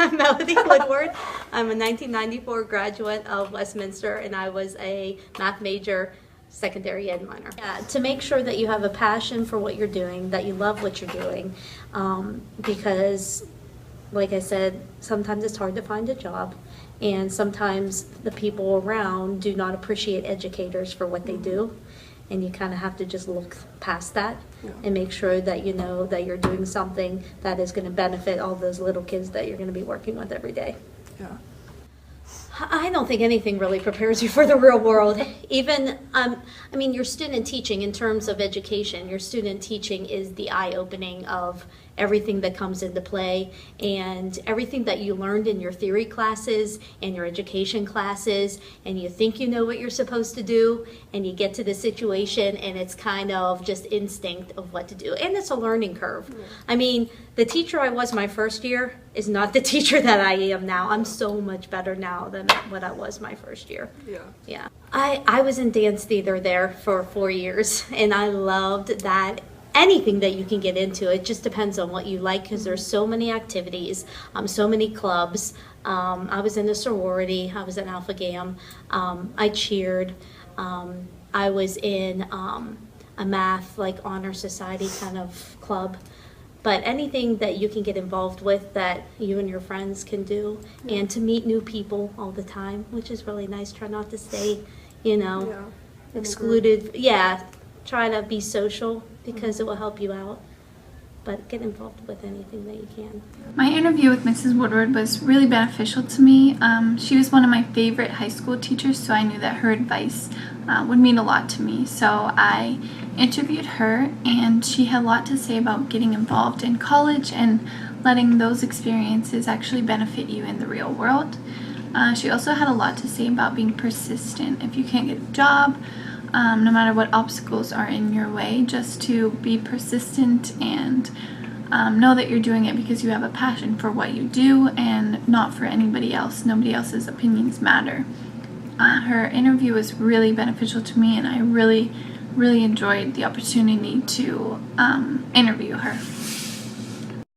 I'm Melody Woodward. I'm a 1994 graduate of Westminster, and I was a math major, secondary ed minor. Yeah, to make sure that you have a passion for what you're doing, that you love what you're doing, because, like I said, sometimes it's hard to find a job, and sometimes the people around do not appreciate educators for what they do. And you kind of have to just look past that and make sure that you know that you're doing something that is going to benefit all those little kids that you're going to be working with every day. Yeah. I don't think anything really prepares you for the real world. Even, I mean, your student teaching in terms of education, your student teaching is the eye-opening of everything that comes into play, and everything that you learned in your theory classes and your education classes, and you think you know what you're supposed to do, and you get to the situation and it's kind of just instinct of what to do, and it's a learning curve. I mean, the teacher I was my first year is not the teacher that I am now. I'm so much better now than what I was my first year. Yeah. I was in dance theater there for 4 years, and I loved that. Anything that you can get into, it just depends on what you like, because there's so many activities, so many clubs. I was in a sorority, I was in Alpha Gam, I cheered, I was in a math, like honor society kind of club. But anything that you can get involved with that you and your friends can do, and to meet new people all the time, which is really nice. Try not to stay, excluded. Yeah, try to be social, because it will help you out. But get involved with anything that you can. My interview with Mrs. Woodward was really beneficial to me. She was one of my favorite high school teachers, so I knew that her advice would mean a lot to me. So I interviewed her, and she had a lot to say about getting involved in college and letting those experiences actually benefit you in the real world. She also had a lot to say about being persistent. If you can't get a job, no matter what obstacles are in your way, just to be persistent and know that you're doing it because you have a passion for what you do and not for anybody else. Nobody else's opinions matter. Her interview was really beneficial to me, and I really enjoyed the opportunity to interview her.